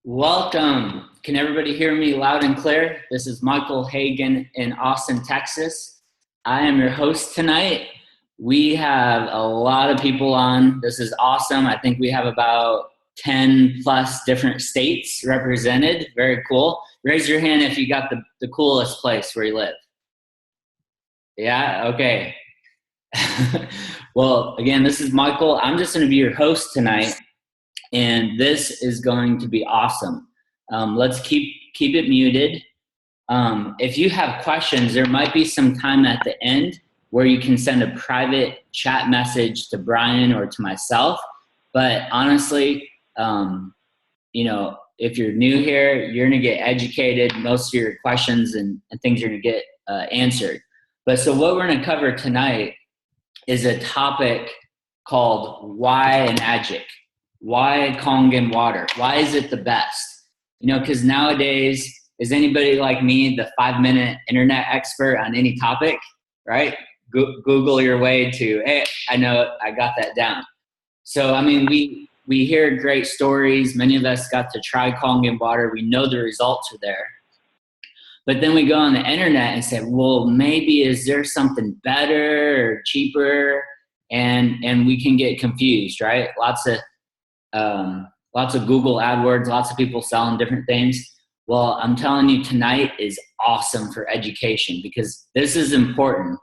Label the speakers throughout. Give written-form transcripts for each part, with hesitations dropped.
Speaker 1: Welcome. Can everybody hear me loud and clear? This is Michael Hagan in Austin, Texas. I am your host tonight. We have a lot of people on. This is awesome. I think we have about 10 plus different states represented. Very cool. Raise your hand if you got the coolest place where you live. Yeah, okay. Well, again, this is Michael. I'm just going to be your host tonight, and this is going to be awesome. Let's keep it muted. If you have questions, there might be some time at the end where you can send a private chat message to Brian or to myself. But honestly, if you're new here, you're going to get educated. Most of your questions and things are going to get answered. But so what we're going to cover tonight is a topic called why an adjic. Why Kangen water? Why is it the best? Because nowadays, is anybody like me the 5-minute internet expert on any topic, right? Google your way to, hey, I know, I got that down. So, we hear great stories. Many of us got to try Kangen water. We know the results are there. But then we go on the internet and say, well, maybe is there something better or cheaper? And we can get confused, right? Lots of Google AdWords, lots of people selling different things. Well, I'm telling you, tonight is awesome for education because this is important.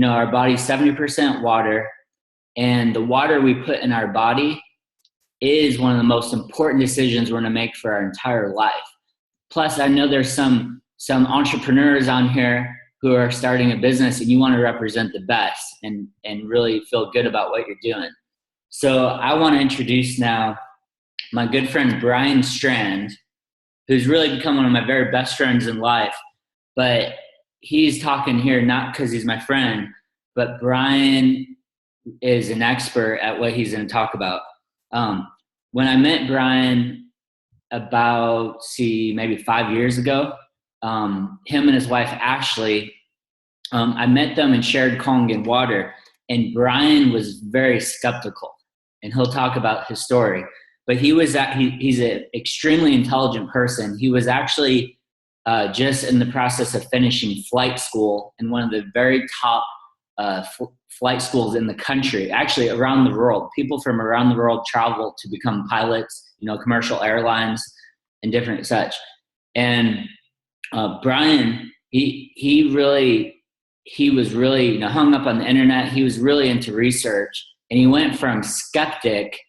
Speaker 1: Our body's 70% water, and the water we put in our body is one of the most important decisions we're going to make for our entire life. Plus, I know there's some entrepreneurs on here who are starting a business and you want to represent the best and really feel good about what you're doing. So I want to introduce now my good friend Brian Strand, who's really become one of my very best friends in life. But he's talking here not because he's my friend, but Brian is an expert at what he's going to talk about. When I met Brian about, maybe 5 years ago, him and his wife Ashley, I met them and shared Kangen water, and Brian was very skeptical, and he'll talk about his story. But he's an extremely intelligent person. He was actually just in the process of finishing flight school in one of the very top flight schools in the country, actually around the world. People from around the world travel to become pilots, commercial airlines and different such. And Brian, he was really hung up on the internet. He was really into research, and he went from skeptic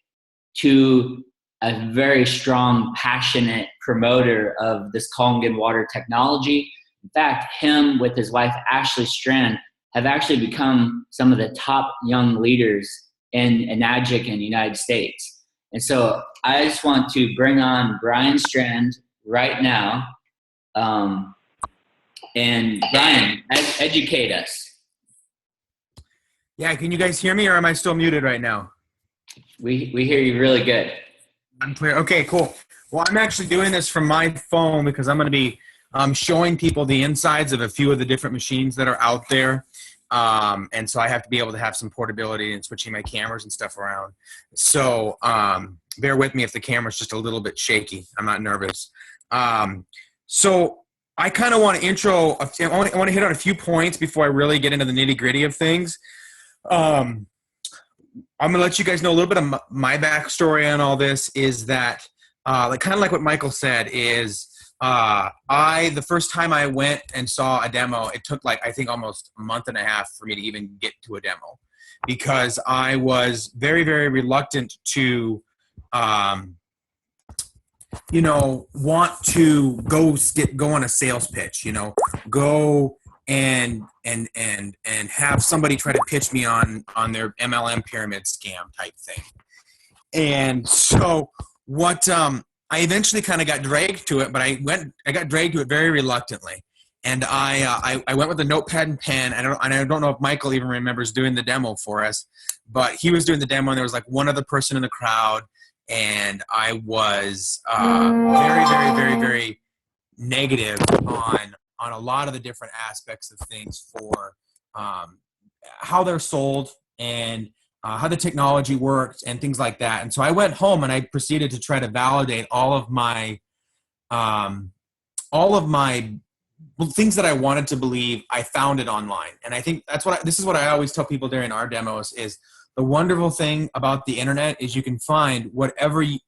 Speaker 1: to a very strong, passionate promoter of this Kangen water technology. In fact, him with his wife, Ashley Strand, have actually become some of the top young leaders in adjic in the United States. And so I just want to bring on Brian Strand right now. And Brian, educate us.
Speaker 2: Yeah, can you guys hear me, or am I still muted right now?
Speaker 1: We hear you really good.
Speaker 2: I'm clear. Okay, cool. Well, I'm actually doing this from my phone because I'm going to be showing people the insides of a few of the different machines that are out there. And so I have to be able to have some portability and switching my cameras and stuff around. So bear with me if the camera's just a little bit shaky. I'm not nervous. So I kind of want to I want to hit on a few points before I really get into the nitty gritty of things. I'm going to let you guys know a little bit of my backstory on all this is that, kind of like what Michael said is, the first time I went and saw a demo, it took I think almost a month and a half for me to even get to a demo because I was very, very reluctant to, want to go on a sales pitch, go and have somebody try to pitch me on their MLM pyramid scam type thing. And so what, I eventually kind of got dragged to it, but I got dragged to it very reluctantly. And I went with a notepad and pen. I don't know if Michael even remembers doing the demo for us, but he was doing the demo and there was one other person in the crowd. And I was very, very, very, very negative on a lot of the different aspects of things for how they're sold and how the technology works and things like that. And so I went home and I proceeded to try to validate all of my all of my things that I wanted to believe, I found it online. And I think this is what I always tell people during our demos is the wonderful thing about the internet is you can find whatever you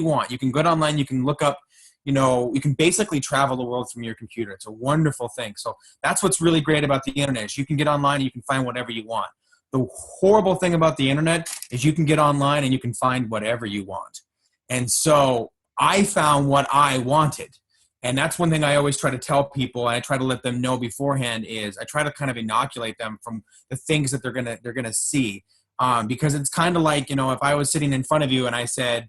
Speaker 2: want. You can go online, you can look up, you can basically travel the world from your computer. It's a wonderful thing. So that's what's really great about the internet is you can get online and you can find whatever you want. The horrible thing about the internet is you can get online and you can find whatever you want. And so I found what I wanted. And that's one thing I always try to tell people, and I try to let them know beforehand is I try to kind of inoculate them from the things that they're gonna see, because it's kind of like if I was sitting in front of you and I said,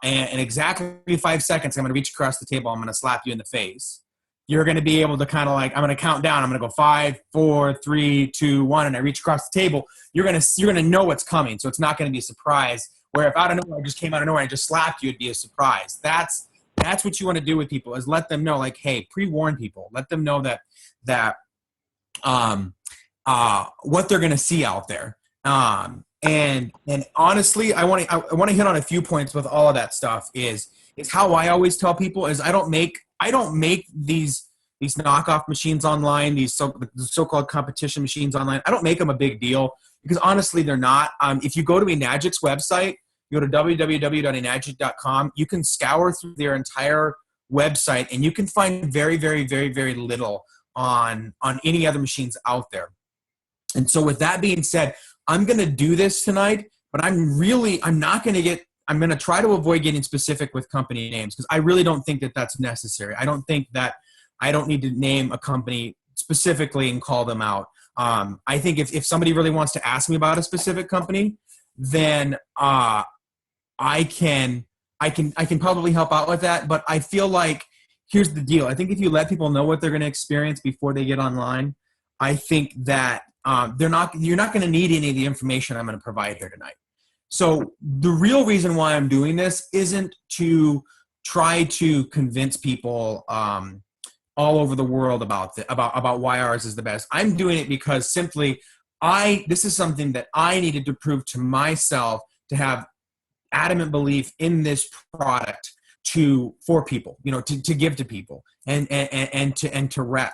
Speaker 2: in exactly 5 seconds I'm gonna reach across the table, I'm gonna slap you in the face. You're gonna be able to kind of like I'm gonna count down. I'm gonna go 5, 4, 3, 2, 1, and I reach across the table. You're gonna know what's coming, so it's not gonna be a surprise. Where if out of nowhere I just came out of nowhere and I just slapped you, it'd be a surprise. That's what you want to do with people is let them know, like, hey, pre-warn people. Let them know that what they're going to see out there. And honestly, I want to hit on a few points with all of that stuff. Is how I always tell people is I don't make these knockoff machines online, these so-called competition machines online. I don't make them a big deal because honestly, they're not. If you go to Enagic's website. Go to www.enagic.com. You can scour through their entire website, and you can find very, very, very, very little on any other machines out there. And so with that being said, I'm going to do this tonight, but I'm going to try to avoid getting specific with company names because I really don't think that that's necessary. I don't need to name a company specifically and call them out. I think if somebody really wants to ask me about a specific company, then I can probably help out with that, but I feel like here's the deal. I think if you let people know what they're going to experience before they get online, I think that you're not going to need any of the information I'm going to provide here tonight. So the real reason why I'm doing this isn't to try to convince people all over the world about why ours is the best. I'm doing it because simply this is something that I needed to prove to myself to have adamant belief in this product for people, to give to people and to rep.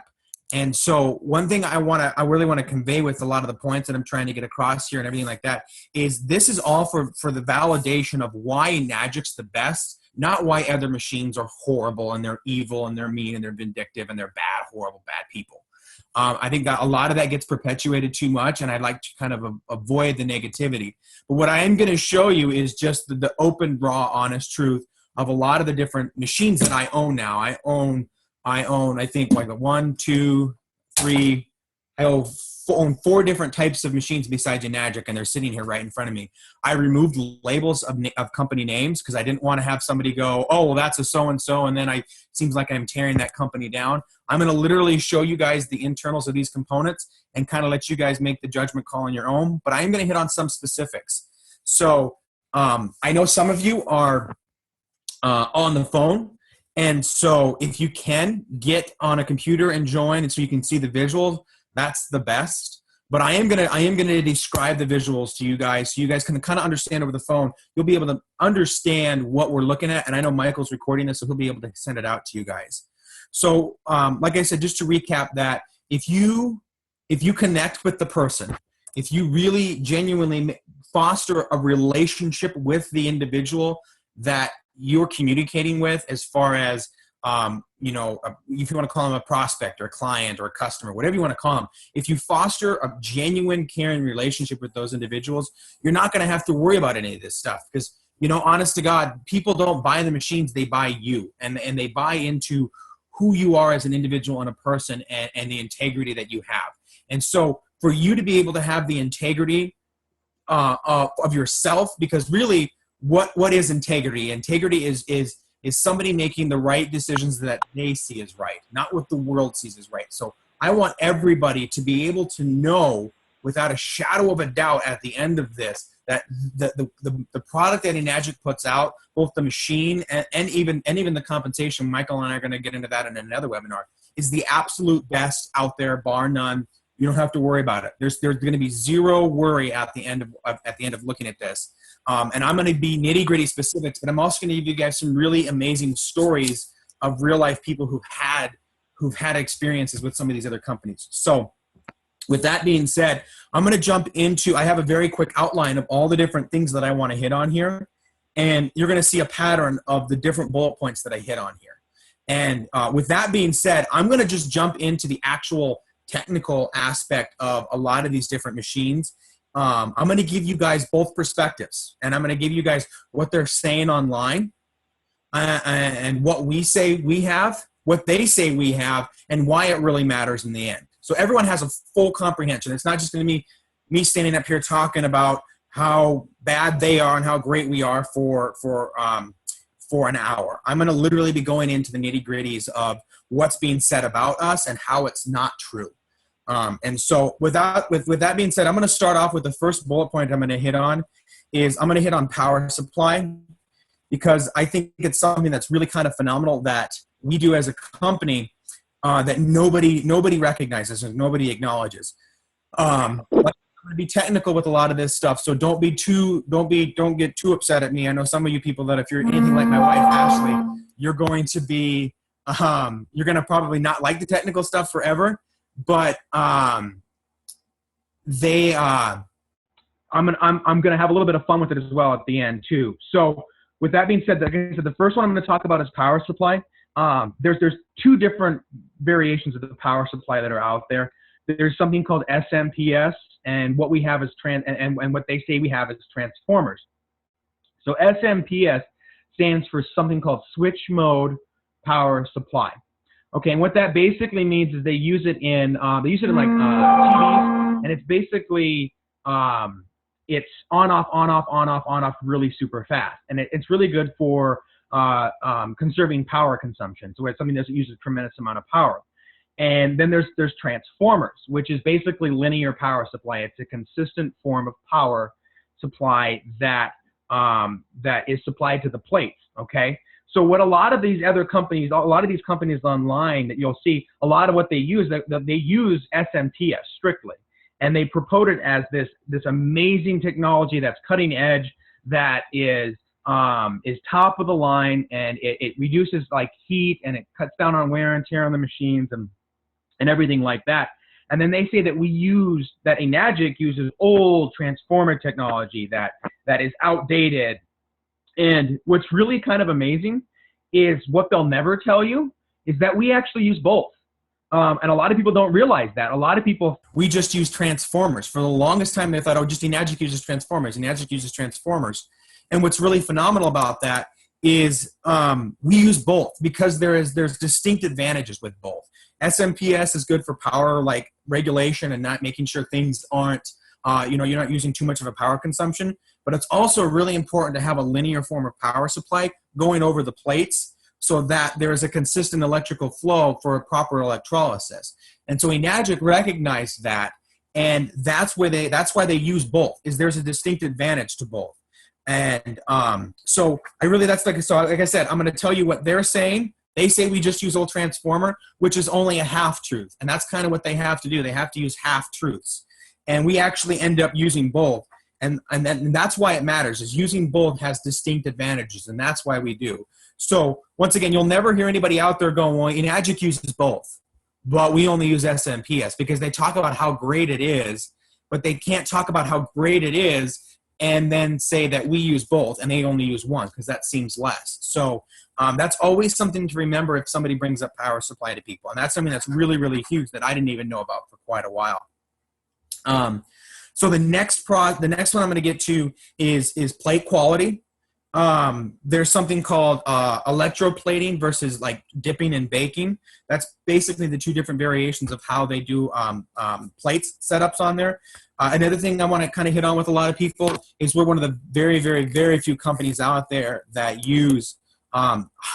Speaker 2: And so one thing I really want to convey with a lot of the points that I'm trying to get across here and everything like that is this is all for the validation of why Enagic's the best, not why other machines are horrible and they're evil and they're mean and they're vindictive and they're bad, horrible, bad people. I think that a lot of that gets perpetuated too much, and I'd like to kind of avoid the negativity. But what I am going to show you is just the open, raw, honest truth of a lot of the different machines that I own now. I own, I think, like 1, 2, 3. I own 4 different types of machines besides Enagic, and they're sitting here right in front of me. I removed labels of company names because I didn't want to have somebody go, oh, well, that's a so-and-so, and then it seems like I'm tearing that company down. I'm going to literally show you guys the internals of these components and kind of let you guys make the judgment call on your own, but I am going to hit on some specifics. So I know some of you are on the phone, and so if you can get on a computer and join and so you can see the visuals, that's the best. But I am gonna describe the visuals to you guys so you guys can kind of understand over the phone. You'll be able to understand what we're looking at, and I know Michael's recording this, so he'll be able to send it out to you guys. So, like I said, just to recap that, if you connect with the person, if you really genuinely foster a relationship with the individual that you're communicating with, as far as if you want to call them a prospect or a client or a customer, whatever you want to call them, if you foster a genuine, caring relationship with those individuals, you're not going to have to worry about any of this stuff because, honest to God, people don't buy the machines, they buy you, and they buy into who you are as an individual and a person and the integrity that you have. And so for you to be able to have the integrity of yourself, because really what is integrity? Integrity is somebody making the right decisions that they see as right, not what the world sees as right. So I want everybody to be able to know without a shadow of a doubt at the end of this that the product that Enagic puts out, both the machine and even the compensation, Michael and I are going to get into that in another webinar, is the absolute best out there, bar none. You don't have to worry about it. There's going to be zero worry at the end of looking at this. And I'm going to be nitty gritty specifics, but I'm also going to give you guys some really amazing stories of real life people who've had experiences with some of these other companies. So with that being said, I'm going to jump into, I have a very quick outline of all the different things that I want to hit on here. And you're going to see a pattern of the different bullet points that I hit on here. And with that being said, I'm going to just jump into the actual technical aspect of a lot of these different machines. I'm going to give you guys both perspectives, and I'm going to give you guys what they're saying online and what we say we have, what they say we have, and why it really matters in the end. So everyone has a full comprehension. It's not just going to be me standing up here talking about how bad they are and how great we are for an hour. I'm going to literally be going into the nitty-gritties of what's being said about us and how it's not true. And so with that being said, I'm going to start off with the first bullet point I'm going to hit on is I'm going to hit on power supply, because I think it's something that's really kind of phenomenal that we do as a company that nobody recognizes and nobody acknowledges. I'm going to be technical with a lot of this stuff, so don't get too upset at me. I know some of you people that if you're anything like my wife Ashley, you're going to be you're going to probably not like the technical stuff forever, but I'm going to have a little bit of fun with it as well at the end too. So with that being said, the first one I'm going to talk about is power supply. There's two different variations of the power supply that are out there. There's something called SMPS, and what we have is and what they say we have is transformers. So SMPS stands for something called switch mode power supply. Okay, and what that basically means is they use it in like TVs, and it's basically it's on off really super fast, and it's really good for conserving power consumption. So it's something that uses a tremendous amount of power. And then there's transformers, which is basically linear power supply. It's a consistent form of power supply that is supplied to the plates. Okay, so what a lot of these other companies, a lot of these companies online that you'll see, a lot of what they use, they use SMTS strictly, and they promote it as this amazing technology that's cutting edge, that is top of the line, and it reduces like heat, and it cuts down on wear and tear on the machines and everything like that. And then they say that that Enagic uses old transformer technology that is outdated. And what's really kind of amazing is what they'll never tell you is that we actually use both. And a lot of people don't realize that. A lot of people, we just use transformers. For the longest time, they thought, oh, just Enagic uses transformers. Enagic uses transformers. And what's really phenomenal about that is we use both, because there's distinct advantages with both. SMPS is good for power like regulation and not making sure things aren't, you're not using too much of a power consumption. But it's also really important to have a linear form of power supply going over the plates so that there is a consistent electrical flow for a proper electrolysis. And so Enagic recognized that, and that's why they use both, is there's a distinct advantage to both. And so like I said, I'm going to tell you what they're saying. They say we just use old transformer, which is only a half truth. And that's kind of what they have to do. They have to use half truths. And we actually end up using both. And that's why it matters, is using both has distinct advantages. And that's why we do. So once again, you'll never hear anybody out there going, well, Enagic uses both, but we only use SMPS, because they talk about how great it is, but they can't talk about how great it is and then say that we use both and they only use one, because that seems less. So that's always something to remember if somebody brings up power supply to people. And that's something that's really, really huge that I didn't even know about for quite a while. So the next one I'm going to get to is plate quality. There's something called electroplating versus like dipping and baking. That's basically the two different variations of how they do plates setups on there. Another thing I want to kind of hit on with a lot of people is we're one of the very, very, very few companies out there that use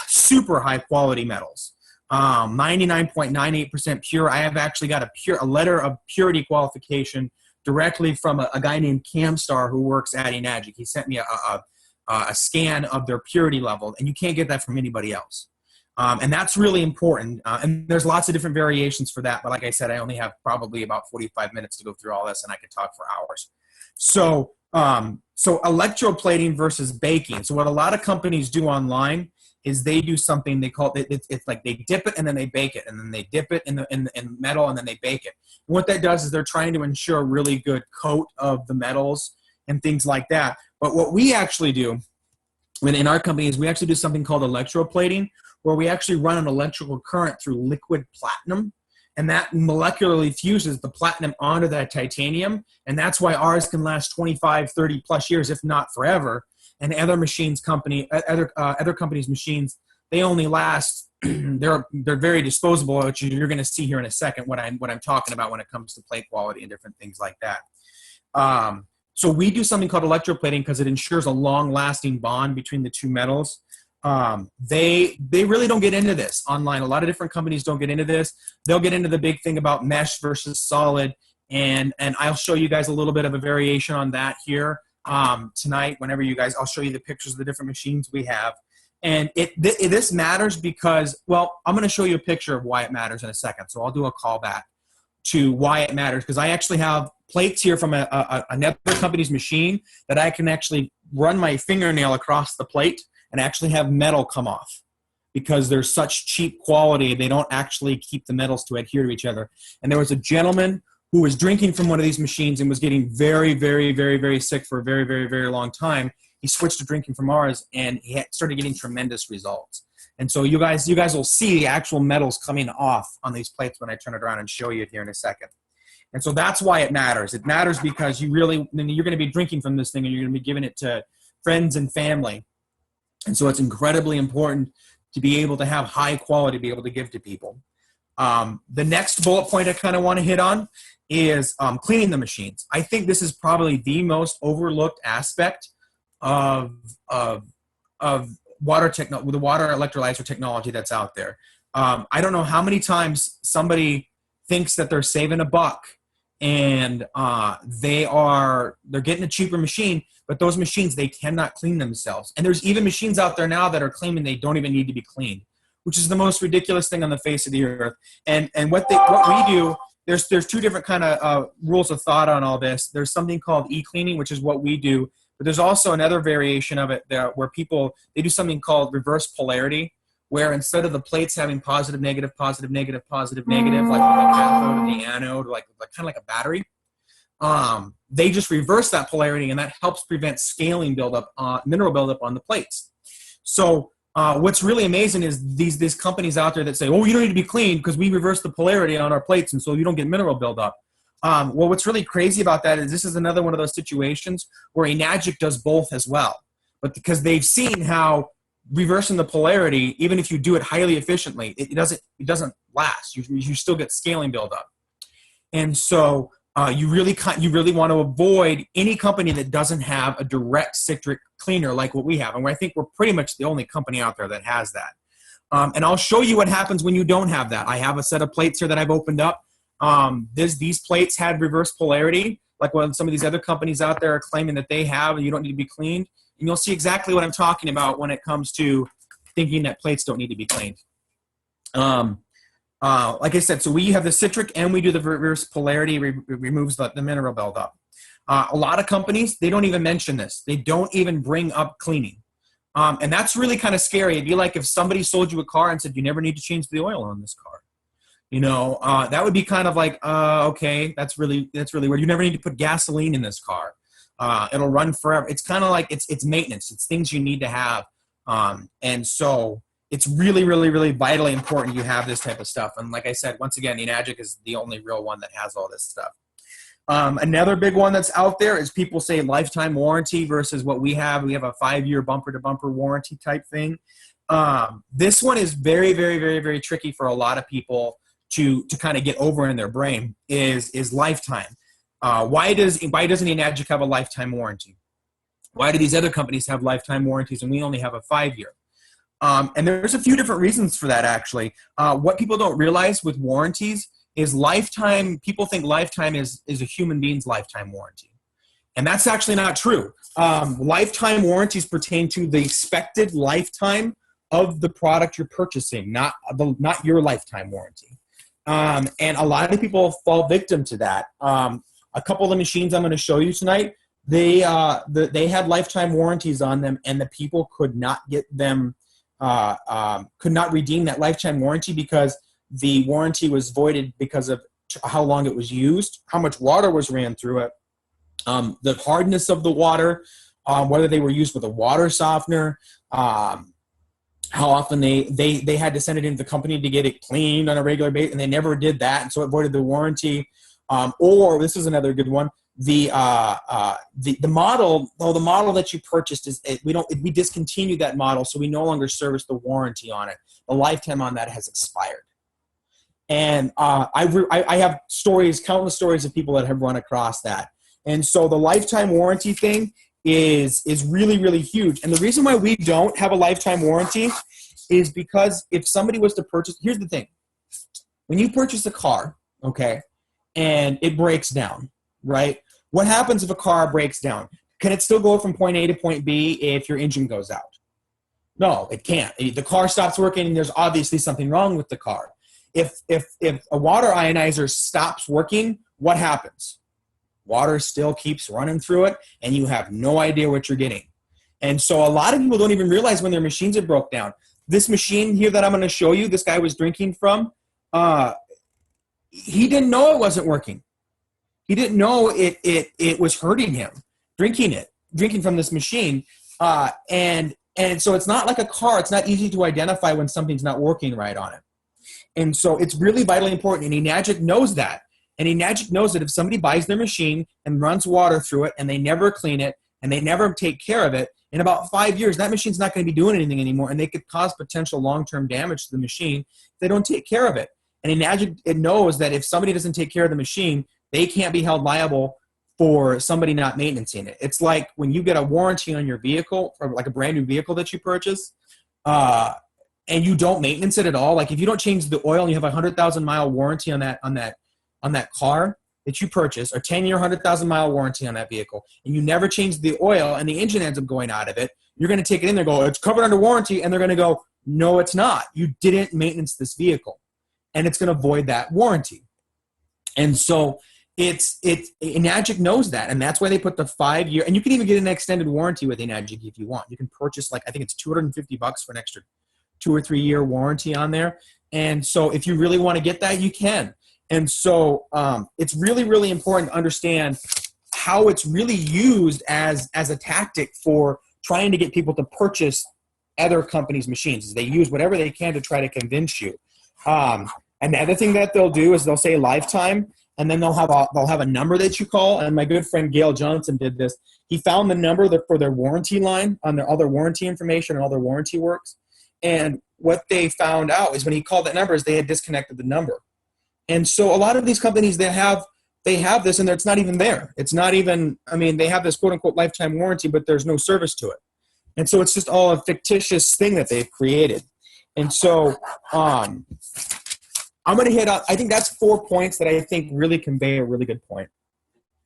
Speaker 2: super high quality metals. 99.98% pure. I have actually got a letter of purity qualification directly from a guy named Camstar who works at Enagic. He sent me a scan of their purity level, and you can't get that from anybody else. And that's really important. And there's lots of different variations for that. But like I said, I only have probably about 45 minutes to go through all this, and I could talk for hours. So electroplating versus baking. So what a lot of companies do online is they do something they call it. It's like they dip it and then they bake it, and then they dip it in metal and then they bake it. And what that does is they're trying to ensure a really good coat of the metals and things like that. But what we actually do in our company is we actually do something called electroplating, where we actually run an electrical current through liquid platinum, and that molecularly fuses the platinum onto that titanium, and that's why ours can last 25, 30 plus years, if not forever. And other companies' machines, they only last. they're very disposable, which you're going to see here in a second what I'm talking about when it comes to plate quality and different things like that. So we do something called electroplating because it ensures a long-lasting bond between the two metals. They really don't get into this online. A lot of different companies don't get into this. They'll get into the big thing about mesh versus solid, and I'll show you guys a little bit of a variation on that here tonight. Whenever I'll show you the pictures of the different machines we have. And this matters because, well, I'm going to show you a picture of why it matters in a second. So I'll do a callback to why it matters, because I actually have plates here from another company's machine that I can actually run my fingernail across the plate and actually have metal come off, because they're such cheap quality. They don't actually keep the metals to adhere to each other. And there was a gentleman who was drinking from one of these machines and was getting very, very, very, very sick for a very, very, very long time. He switched to drinking from ours, and he started getting tremendous results. And so you guys will see the actual metals coming off on these plates when I turn it around and show you it here in a second. And so that's why it matters. It matters because you're going to be drinking from this thing, and you're going to be giving it to friends and family. And so it's incredibly important to be able to have high quality, to be able to give to people. The next bullet point I kind of want to hit on is cleaning the machines. I think this is probably the most overlooked aspect of water the water electrolyzer technology that's out there. I don't know how many times somebody thinks that they're saving a buck and they're getting a cheaper machine, but those machines, they cannot clean themselves. And there's even machines out there now that are claiming they don't even need to be cleaned, which is the most ridiculous thing on the face of the earth. And what we do, there's two different kind of rules of thought on all this. There's something called e-cleaning, which is what we do. But there's also another variation of it there where they do something called reverse polarity, where instead of the plates having positive, negative, positive, negative, positive, negative, like the cathode and the anode, like kind of like a battery, they just reverse that polarity, and that helps prevent scaling buildup, mineral buildup on the plates. So what's really amazing is these companies out there that say, oh, you don't need to be cleaned because we reverse the polarity on our plates, and so you don't get mineral buildup. Well, what's really crazy about that is this is another one of those situations where Enagic does both as well. But because they've seen how reversing the polarity, even if you do it highly efficiently, it doesn't last. You still get scaling buildup. And so you really want to avoid any company that doesn't have a direct citric cleaner like what we have. And I think we're pretty much the only company out there that has that. And I'll show you what happens when you don't have that. I have a set of plates here that I've opened up. These plates had reverse polarity, like when some of these other companies out there are claiming that they have, and you don't need to be cleaned. And you'll see exactly what I'm talking about when it comes to thinking that plates don't need to be cleaned. Like I said, so we have the citric and we do the reverse polarity, removes the mineral buildup. A lot of companies, they don't even mention this. They don't even bring up cleaning. And that's really kind of scary. It'd be like if somebody sold you a car and said, you never need to change the oil on this car. That would be kind of like, okay, that's really weird. You never need to put gasoline in this car. It'll run forever. It's kind of like it's maintenance. It's things you need to have. And so it's really, really, really vitally important you have this type of stuff. And like I said, once again, Enagic is the only real one that has all this stuff. Another big one that's out there is people say lifetime warranty versus what we have. We have a 5-year bumper-to-bumper warranty type thing. This one is very, very, very, very tricky for a lot of people to kind of get over in their brain is lifetime. Why doesn't Enagic have a lifetime warranty? Why do these other companies have lifetime warranties and we only have a 5-year? And there's a few different reasons for that, actually. What people don't realize with warranties is lifetime. People think lifetime is a human being's lifetime warranty. And that's actually not true. Lifetime warranties pertain to the expected lifetime of the product you're purchasing, not your lifetime warranty. And a lot of people fall victim to that. A couple of the machines I'm going to show you tonight, they had lifetime warranties on them, and the people could not get them could not redeem that lifetime warranty because the warranty was voided because of how long it was used, how much water was ran through it, the hardness of the water, whether they were used with a water softener, how often they had to send it into the company to get it cleaned on a regular basis, and they never did that, and so it voided the warranty. Or this is another good one. The model, the model that you purchased we discontinued that model, so we no longer service the warranty on it. The lifetime on that has expired. And I have countless stories of people that have run across that. And so the lifetime warranty thing is really, really huge. And the reason why we don't have a lifetime warranty is because if somebody was to purchase, here's the thing. When you purchase a car, okay, and it breaks down, right? What happens if a car breaks down? Can it still go from point A to point B if your engine goes out? No, it can't. The car stops working and there's obviously something wrong with the car. If a water ionizer stops working, what happens? Water still keeps running through it, and you have no idea what you're getting. And so a lot of people don't even realize when their machines have broke down. This machine here that I'm going to show you, this guy was drinking from, he didn't know it wasn't working. He didn't know it was hurting him, drinking from this machine. And so it's not like a car. It's not easy to identify when something's not working right on it. And so it's really vitally important. And Enagic knows that. And Enagic knows that if somebody buys their machine and runs water through it and they never clean it and they never take care of it, in about 5 years, that machine's not going to be doing anything anymore, and they could cause potential long-term damage to the machine if they don't take care of it. And Enagic, it knows that if somebody doesn't take care of the machine, they can't be held liable for somebody not maintaining it. It's like when you get a warranty on your vehicle, or like a brand new vehicle that you purchase, and you don't maintenance it at all. Like if you don't change the oil and you have a 100,000-mile warranty on that car that you purchase, or 10-year, 100,000-mile warranty on that vehicle, and you never change the oil and the engine ends up going out of it, you're going to take it in there and go, it's covered under warranty, and they're going to go, no, it's not. You didn't maintenance this vehicle, and it's going to void that warranty. And so Enagic knows that, and that's why they put the 5-year, and you can even get an extended warranty with Enagic if you want. You can purchase, I think it's $250 for an extra 2 or 3 year warranty on there. And so if you really want to get that, you can. And so it's really, really important to understand how it's really used as a tactic for trying to get people to purchase other companies' machines. They use whatever they can to try to convince you. And the other thing that they'll do is they'll say lifetime, and then they'll have a number that you call. And my good friend Gail Johnson did this. He found the number for their warranty line on all their warranty information and all their warranty works. And what they found out is when he called that number is they had disconnected the number. And so a lot of these companies, they have this, and it's not even there. It's not even, they have this quote-unquote lifetime warranty, but there's no service to it. And so it's just all a fictitious thing that they've created. And so I'm going to hit up, I think that's 4 points that I think really convey a really good point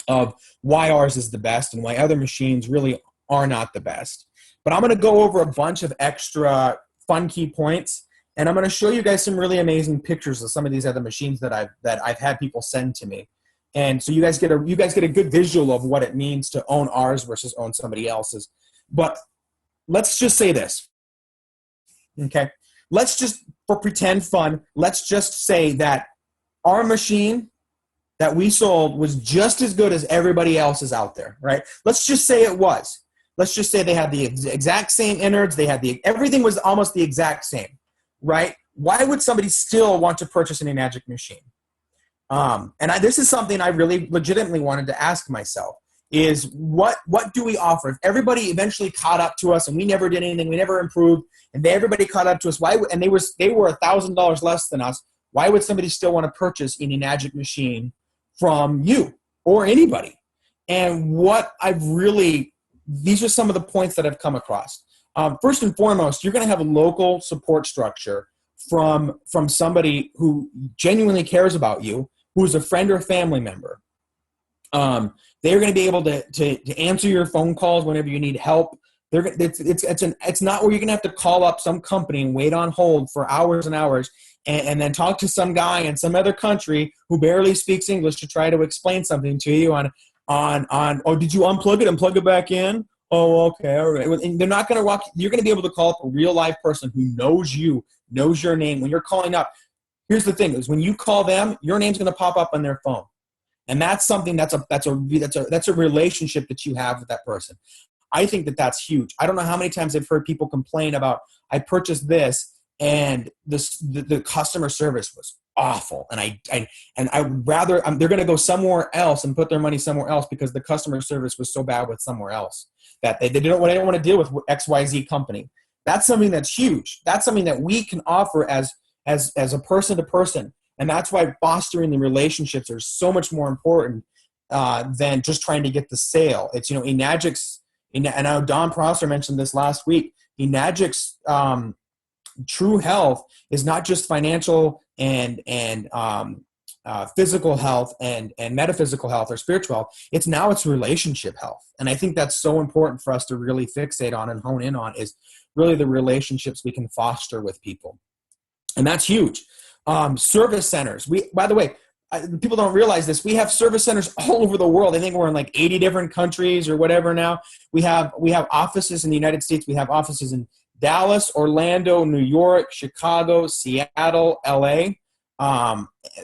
Speaker 2: of why ours is the best and why other machines really are not the best. But I'm going to go over a bunch of extra fun key points, and I'm going to show you guys some really amazing pictures of some of these other machines that I've had people send to me. And so you guys get a good visual of what it means to own ours versus own somebody else's. But let's just say this. Okay? Let's just, for pretend fun, let's just say that our machine that we sold was just as good as everybody else's out there, right? Let's just say it was. Let's just say they had the exact same innards. Everything was almost the exact same, right? Why would somebody still want to purchase an Enagic machine? This is something I really legitimately wanted to ask myself is what do we offer? If everybody eventually caught up to us and we never did anything, we never improved, and everybody caught up to us, and they were $1,000 less than us, why would somebody still want to purchase an Enagic machine from you or anybody? And these are some of the points that I've come across. First and foremost, you're going to have a local support structure from somebody who genuinely cares about you, who is a friend or family member. They're going to be able to answer your phone calls whenever you need help. It's not where you're going to have to call up some company and wait on hold for hours and hours and then talk to some guy in some other country who barely speaks English to try to explain something to you on, oh, did you unplug it and plug it back in? Oh, okay, all right. And they're not going to walk. You're going to be able to call up a real live person who knows you, knows your name. When you're calling up, here's the thing: is when you call them, your name's going to pop up on their phone, and that's something that's a relationship that you have with that person. I think that that's huge. I don't know how many times I've heard people complain about I purchased this and the customer service was awful, and I would rather they're going to go somewhere else and put their money somewhere else because the customer service was so bad with somewhere else that they don't want to deal with XYZ company. That's something that's huge. That's something that we can offer as a person to person, and that's why fostering the relationships are so much more important than just trying to get the sale. It's Enagic's, and I know Don Prosser mentioned this last week. Enagic's true health is not just financial and physical health and metaphysical health or spiritual health. It's relationship health. And I think that's so important for us to really fixate on and hone in on, is really the relationships we can foster with people. And that's huge. Service centers. By the way, people don't realize this. We have service centers all over the world. I think we're in like 80 different countries or whatever now. We have offices in the United States. We have offices in Dallas, Orlando, New York, Chicago, Seattle, LA.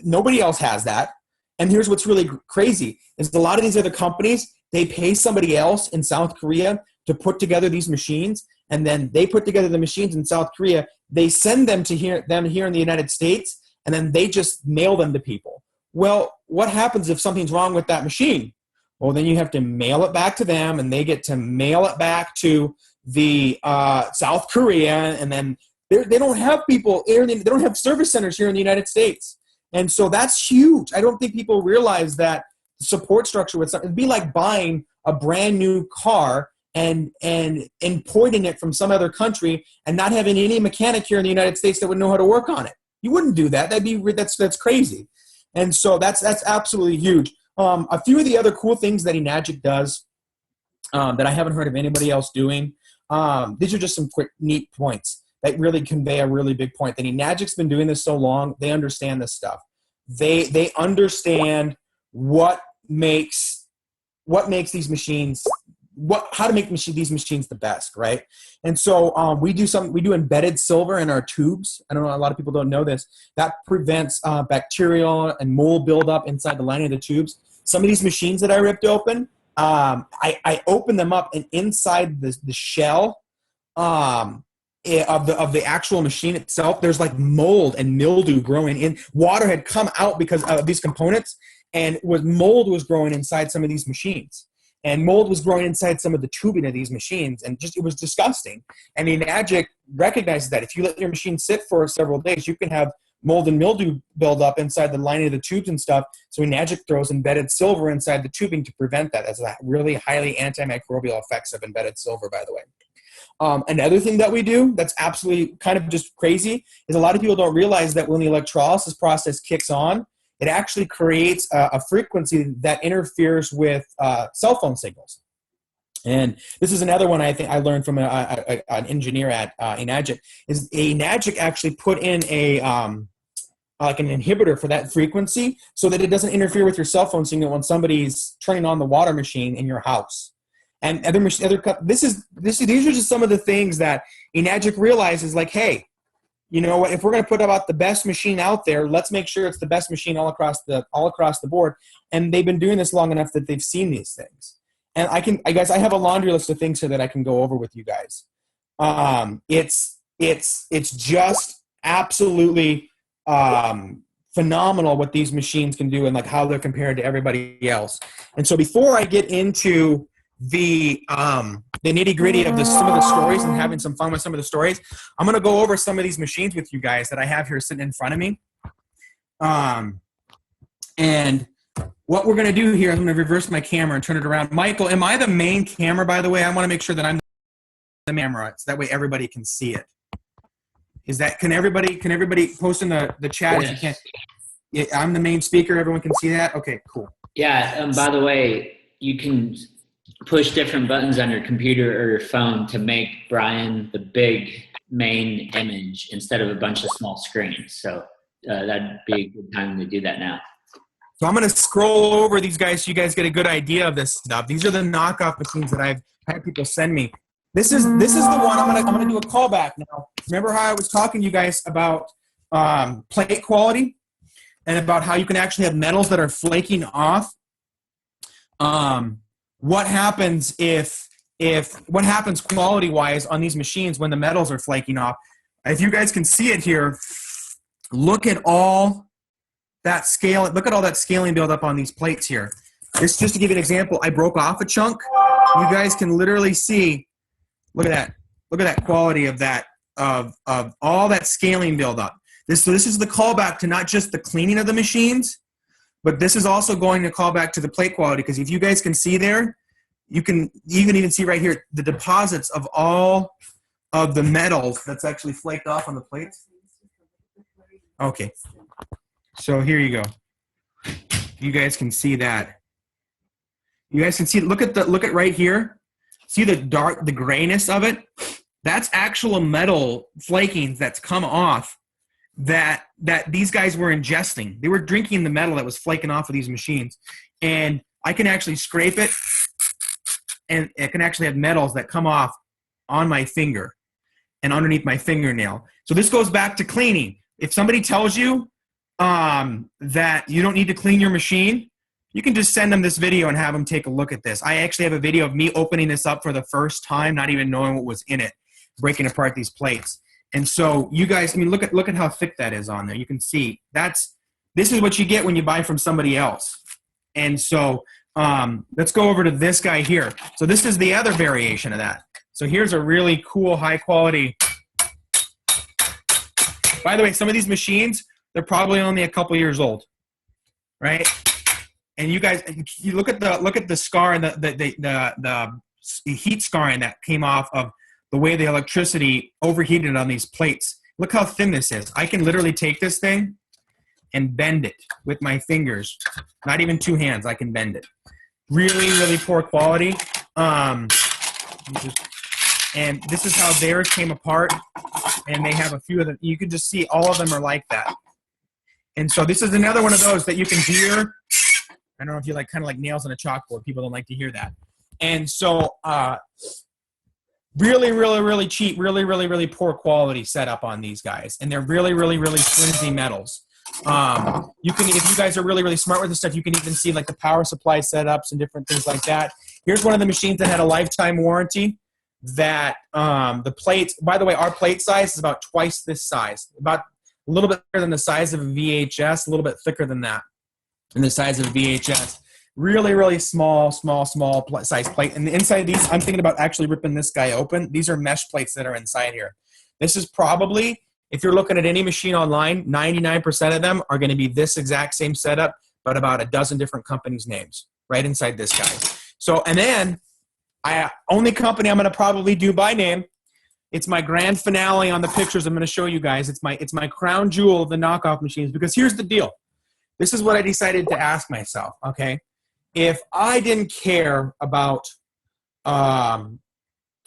Speaker 2: Nobody else has that. And here's what's really crazy is a lot of these other companies, they pay somebody else in South Korea to put together these machines. And then they put together the machines in South Korea. They send them to here in the United States, and then they just mail them to people. Well, what happens if something's wrong with that machine? Well, then you have to mail it back to them, and they get to mail it back to the South Korea, and then they don't have people here. They don't have service centers here in the United States, and so that's huge. I don't think people realize that support structure with something. It'd be like buying a brand new car and importing it from some other country and not having any mechanic here in the United States that would know how to work on it. You wouldn't do that. That's crazy. And so that's absolutely huge. A few of the other cool things that Enagic does that I haven't heard of anybody else doing. These are just some quick, neat points that really convey a really big point. That Enagic's been doing this so long, they understand this stuff. They understand what makes these machines, how to make these machines the best, right? And so we do embedded silver in our tubes. I don't know, a lot of people don't know this. That prevents bacterial and mold buildup inside the lining of the tubes. Some of these machines that I ripped open, I opened them up, and inside the shell of the actual machine itself, there's like mold and mildew growing in. Water had come out because of these components, and mold was growing inside some of these machines. And mold was growing inside some of the tubing of these machines, and it was disgusting. And Enagic recognizes that if you let your machine sit for several days, you can have mold and mildew build up inside the lining of the tubes and stuff. So Enagic throws embedded silver inside the tubing to prevent that. That's a really highly antimicrobial effects of embedded silver, by the way. Another thing that we do that's absolutely kind of just crazy is a lot of people don't realize that when the electrolysis process kicks on, it actually creates a frequency that interferes with cell phone signals. And this is another one I think I learned from an engineer at Enagic. Is Enagic actually put in like an inhibitor for that frequency so that it doesn't interfere with your cell phone signal when somebody's turning on the water machine in your house. And these are just some of the things that Enagic realizes, like, hey, you know what? If we're going to put about the best machine out there, let's make sure it's the best machine all across the board. And they've been doing this long enough that they've seen these things. And I have a laundry list of things here that I can go over with you guys. It's just absolutely phenomenal what these machines can do and like how they're compared to everybody else. And so before I get into the nitty-gritty of some of the stories and having some fun with some of the stories, I'm going to go over some of these machines with you guys that I have here sitting in front of me. And what we're going to do here, I'm going to reverse my camera and turn it around. Michael, am I the main camera, by the way? I want to make sure that I'm the camera so that way everybody can see it. Can everybody post in the chat if you can? Yeah, I'm the main speaker. Everyone can see that? Okay, cool.
Speaker 1: Yeah, by the way, you can push different buttons on your computer or your phone to make Brian the big main image instead of a bunch of small screens. So that'd be a good time to do that now.
Speaker 2: So I'm going to scroll over these guys so you guys get a good idea of this stuff. These are the knockoff machines that I've had people send me. This is the one I'm gonna do a callback now. Remember how I was talking to you guys about plate quality and about how you can actually have metals that are flaking off? What happens what happens quality wise on these machines when the metals are flaking off? If you guys can see it here, look at all that scale. Look at all that scaling buildup on these plates here. This, just to give you an example, I broke off a chunk. You guys can literally see. Look at that. Look at that quality of that of all that scaling buildup. So this is the callback to not just the cleaning of the machines, but this is also going to call back to the plate quality, because if you guys can see there, you can even see right here the deposits of all of the metals that's actually flaked off on the plates. Okay, so here you go. You guys can see that. You guys can see. Look at right here. See the grayness of it? That's actual metal flakings that's come off that these guys were ingesting. They were drinking the metal that was flaking off of these machines. And I can actually scrape it, and it can actually have metals that come off on my finger and underneath my fingernail. So this goes back to cleaning. If somebody tells you that you don't need to clean your machine, you can just send them this video and have them take a look at this. I actually have a video of me opening this up for the first time, not even knowing what was in it, breaking apart these plates. And so you guys, I mean, look at how thick that is on there. You can see this is what you get when you buy from somebody else. And so let's go over to this guy here. So this is the other variation of that. So here's a really cool, high quality. By the way, some of these machines, they're probably only a couple years old, right? And you guys, you look at the scar and the heat scarring that came off of the way the electricity overheated on these plates. Look how thin this is. I can literally take this thing and bend it with my fingers. Not even two hands, I can bend it. Really, really poor quality. And this is how theirs came apart. And they have a few of them. You can just see all of them are like that. And so this is another one of those that you can hear. I don't know if you kind of like nails on a chalkboard. People don't like to hear that. And so really, really, really cheap, really, really, really poor quality setup on these guys. And they're really, really, really flimsy metals. You can, if you guys are really, really smart with this stuff, you can even see like the power supply setups and different things like that. Here's one of the machines that had a lifetime warranty that the plates, by the way, our plate size is about twice this size, about a little bit bigger than the size of a VHS, a little bit thicker than that. In the size of a VHS. Really, really small size plate. And the inside of these, I'm thinking about actually ripping this guy open. These are mesh plates that are inside here. This is probably, if you're looking at any machine online, 99% of them are going to be this exact same setup, but about a dozen different companies' names right inside this guy. So, and then, only company I'm going to probably do by name, it's my grand finale on the pictures I'm going to show you guys. It's my crown jewel of the knockoff machines, because here's the deal. This is what I decided to ask myself, okay? If I didn't care about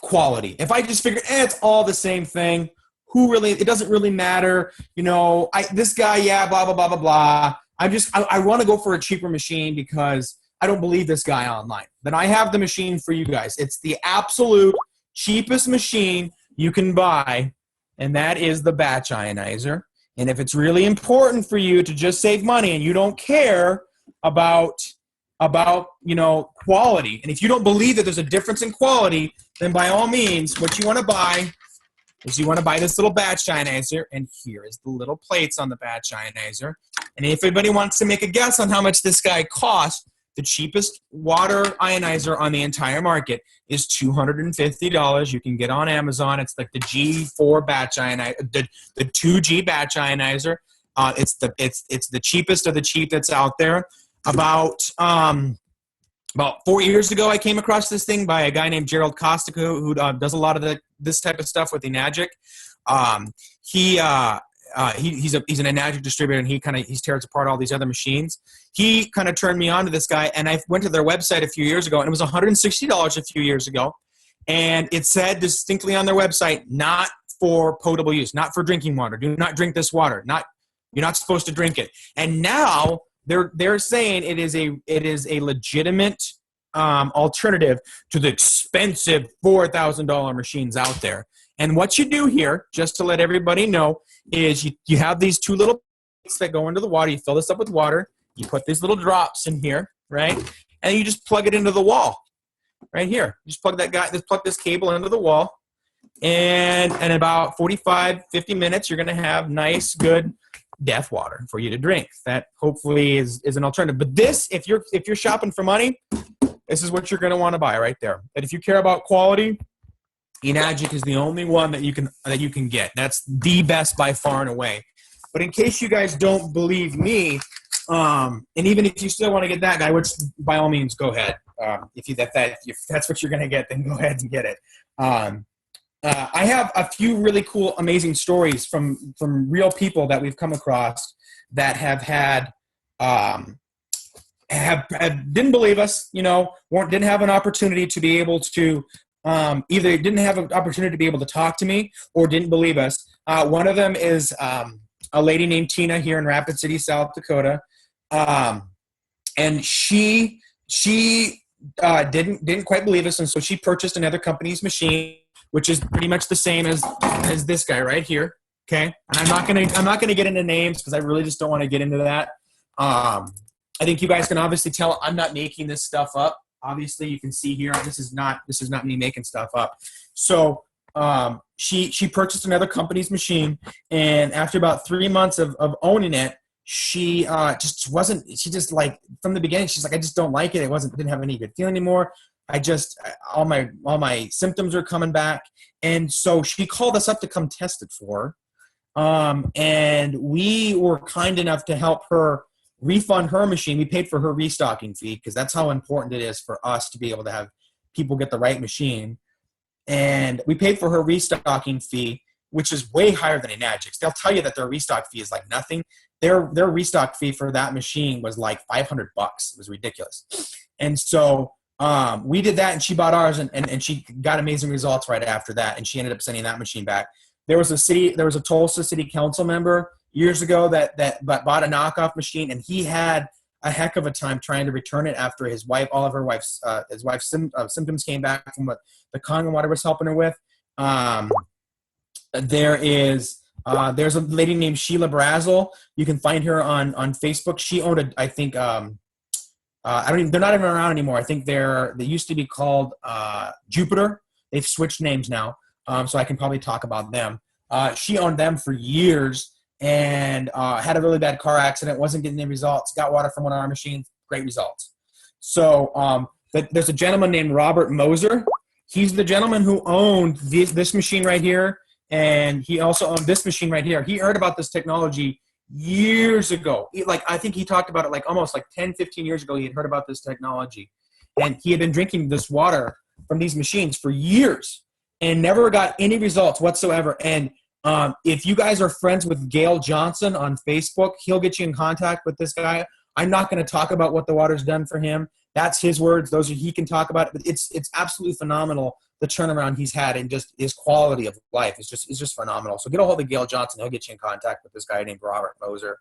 Speaker 2: quality, if I just figured, it's all the same thing, it doesn't really matter, you know, this guy, yeah, blah, blah, blah, blah, blah. I want to go for a cheaper machine because I don't believe this guy online. Then I have the machine for you guys. It's the absolute cheapest machine you can buy, and that is the batch ionizer. And if it's really important for you to just save money and you don't care about you know, quality, and if you don't believe that there's a difference in quality, then by all means, what you want to buy is you want to buy this little batch ionizer, and here is the little plates on the batch ionizer. And if anybody wants to make a guess on how much this guy costs, the cheapest water ionizer on the entire market is $250. You can get on Amazon. It's like the G4 batch ionizer, the 2G batch ionizer. It's the cheapest of the cheap that's out there. About 4 years ago, I came across this thing by a guy named Gerald Kostick, who does a lot of this type of stuff with Enagic. He's an Enagic distributor, and he tears apart all these other machines. He kind of turned me on to this guy, and I went to their website a few years ago, and it was $160 a few years ago, and it said distinctly on their website, not for potable use, not for drinking water. Do not drink this water. You're not supposed to drink it. And now they're saying it is a legitimate alternative to the expensive $4,000 machines out there. And what you do here, just to let everybody know, is you have these two little pipes that go into the water. You fill this up with water. You put these little drops in here, right? And you just plug it into the wall, right here. You just plug this cable into the wall. And in about 45, 50 minutes, you're going to have nice, good death water for you to drink. That hopefully is an alternative. But this, if you're shopping for money, this is what you're going to want to buy right there. And if you care about quality, Enagic is the only one that you can get. That's the best by far and away. But in case you guys don't believe me, and even if you still want to get that guy, which by all means go ahead. If that's what you're going to get, then go ahead and get it. I have a few really cool, amazing stories from real people that we've come across that have had didn't believe us, didn't have an opportunity to be able to either didn't have an opportunity to be able to talk to me or didn't believe us. One of them is a lady named Tina here in Rapid City, South Dakota, and she didn't quite believe us, and so she purchased another company's machine, which is pretty much the same as this guy right here. Okay, and I'm not gonna get into names because I really just don't want to get into that. I think you guys can obviously tell I'm not making this stuff up. Obviously, you can see here this is not me making stuff up. So she purchased another company's machine, and after about 3 months of owning it, she just like from the beginning she's like, I just don't like it. Didn't have any good feeling anymore. All my symptoms are coming back, and so she called us up to come test it for her. And we were kind enough to help her refund her machine. We paid for her restocking fee because that's how important it is for us to be able to have people get the right machine. And we paid for her restocking fee, which is way higher than Enagic's. They'll tell you that their restock fee is like nothing. Their restock fee for that machine was like $500. It was ridiculous. And so we did that, and she bought ours, and she got amazing results right after that. And she ended up sending that machine back. There was a Tulsa City Council member years ago that bought a knockoff machine, and he had a heck of a time trying to return it after his wife's symptoms came back from what the Kangen water was helping her with. There's a lady named Sheila Brazel. You can find her on Facebook. She owned they're not even around anymore. I think they used to be called Jupiter. They've switched names now. So I can probably talk about them. She owned them for years and had a really bad car accident, wasn't getting any results, got water from one of our machines, great results. So there's a gentleman named Robert Moser. He's the gentleman who owned this machine right here, and he also owned this machine right here. He heard about this technology years ago. I think he talked about it almost 10, 15 years ago. He had heard about this technology, and he had been drinking this water from these machines for years and never got any results whatsoever. And if you guys are friends with Gail Johnson on Facebook, he'll get you in contact with this guy. I'm not going to talk about what the water's done for him. That's his words. He can talk about it. But it's absolutely phenomenal, the turnaround he's had, and just his quality of life is just phenomenal. So get a hold of Gail Johnson. He'll get you in contact with this guy named Robert Moser.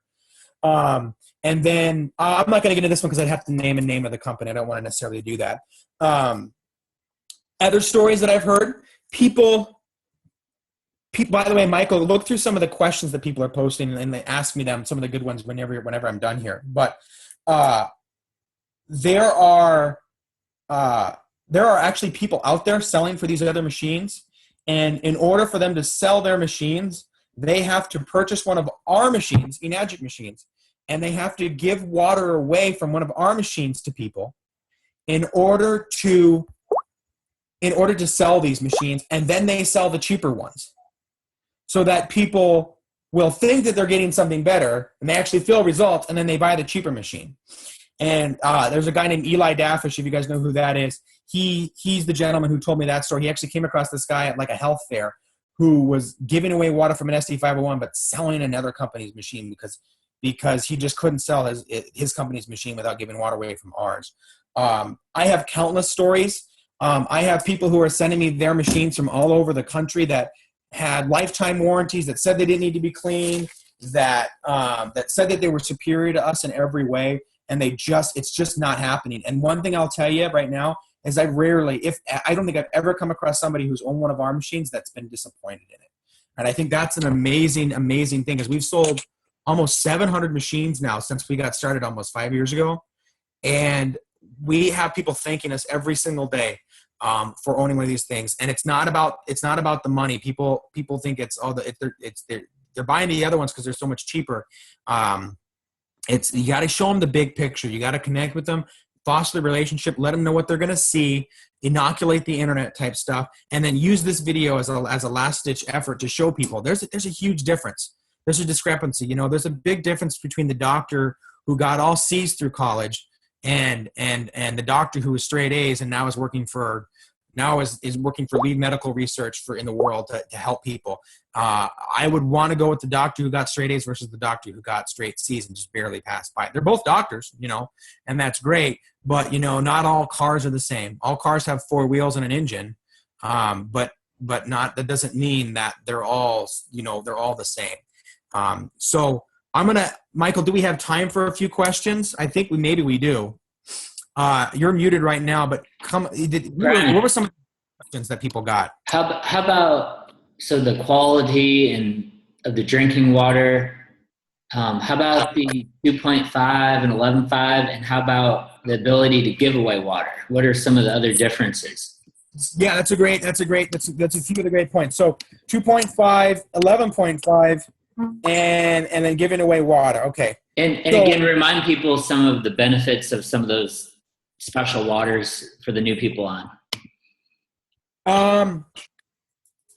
Speaker 2: And then I'm not going to get into this one because I'd have to name a name of the company. I don't want to necessarily do that. Other stories that I've heard, people, by the way, Michael, look through some of the questions that people are posting, and they ask me some of the good ones whenever I'm done here. But there are actually people out there selling for these other machines, and in order for them to sell their machines, they have to purchase one of our machines, Enagic machines, and they have to give water away from one of our machines to people in order to sell these machines, and then they sell the cheaper ones, so that people will think that they're getting something better, and they actually feel results, and then they buy the cheaper machine. And there's a guy named Eli Daffish, if you guys know who that is. He's the gentleman who told me that story. He actually came across this guy at a health fair who was giving away water from an SD501 but selling another company's machine because he just couldn't sell his company's machine without giving water away from ours. I have countless stories. I have people who are sending me their machines from all over the country that had lifetime warranties that said they didn't need to be cleaned, that that said that they were superior to us in every way, and it's just not happening. And one thing I'll tell you right now is I don't think I've ever come across somebody who's owned one of our machines that's been disappointed in it. And I think that's an amazing, amazing thing, because we've sold almost 700 machines now since we got started almost 5 years ago. And we have people thanking us every single day for owning one of these things. And it's not about the money. People think they're buying the other ones because they're so much cheaper. You got to show them the big picture. You got to connect with them, foster the relationship, let them know what they're going to see, inoculate the internet type stuff, and then use this video as a last ditch effort to show people there's a huge difference. There's a discrepancy. There's a big difference between the doctor who got all C's through college and the doctor who was straight A's and now is working for lead medical research in the world to help people. I would want to go with the doctor who got straight A's versus the doctor who got straight C's and just barely passed by. They're both doctors, and that's great. But, not all cars are the same. All cars have four wheels and an engine, but that doesn't mean that they're all the same. So Michael, do we have time for a few questions? I think maybe we do. You're muted right now, but what were some of the questions that people got?
Speaker 1: How about the quality of the drinking water? How about the 2.5 and 11.5, and how about the ability to give away water? What are some of the other differences?
Speaker 2: Yeah, that's a few of the great points. So 2.5, 11.5, and then giving away water. Okay.
Speaker 1: And again, remind people some of the benefits of some of those special waters for the new people on.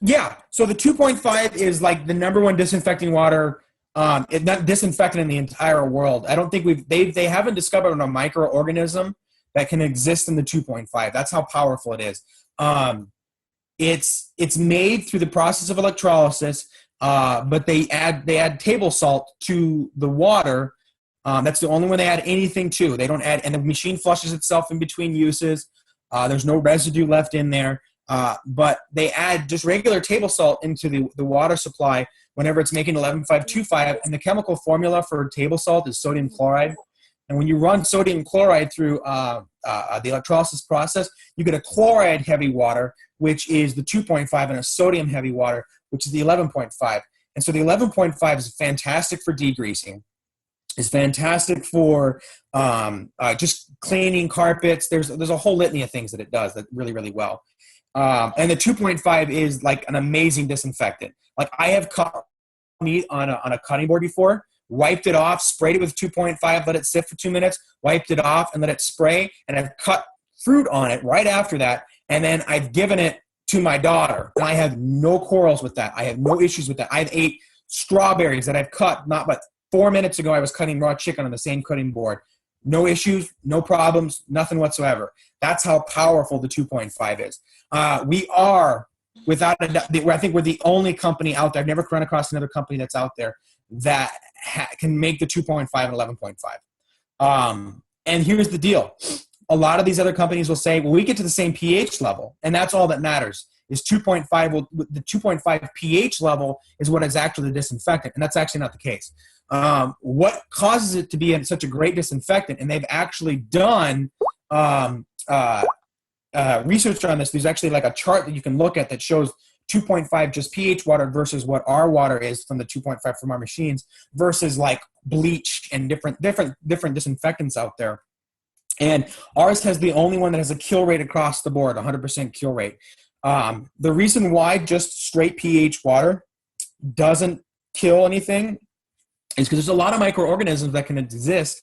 Speaker 2: Yeah. So the 2.5 is like the number one disinfecting water. It's not disinfectant in the entire world. I don't think they haven't discovered a microorganism that can exist in the 2.5. That's how powerful it is. It's made through the process of electrolysis, but they add table salt to the water. That's the only one they add anything to. They don't add, and the machine flushes itself in between uses. There's no residue left in there. But they add just regular table salt into the water supply whenever it's making 11.525, and the chemical formula for table salt is sodium chloride. And when you run sodium chloride through the electrolysis process, you get a chloride-heavy water, which is the 2.5, and a sodium-heavy water, which is the 11.5. And so the 11.5 is fantastic for degreasing. It's fantastic for just cleaning carpets. There's a whole litany of things that it does that really, really well. And the 2.5 is like an amazing disinfectant. Like I have cut meat on a cutting board before, wiped it off, sprayed it with 2.5, let it sit for 2 minutes, wiped it off and let it spray. And I've cut fruit on it right after that. And then I've given it to my daughter. And I have no quarrels with that. I have no issues with that. I've ate strawberries that I've cut, but 4 minutes ago I was cutting raw chicken on the same cutting board. No issues, no problems, nothing whatsoever. That's how powerful the 2.5 is. We are, without a doubt, I think we're the only company out there. I've never run across another company that's out there that can make the 2.5 and 11.5. And here's the deal. A lot of these other companies will say, well, we get to the same pH level, and that's all that matters. Is 2.5, the 2.5 pH level is what is actually the disinfectant, and that's actually not the case. What causes it to be such a great disinfectant, and they've actually done research on this. There's actually like a chart that you can look at that shows 2.5 just pH water versus what our water is from the 2.5 from our machines versus like bleach and different disinfectants out there. And ours has the only one that has a kill rate across the board, 100% kill rate. The reason why just straight pH water doesn't kill anything is because there's a lot of microorganisms that can exist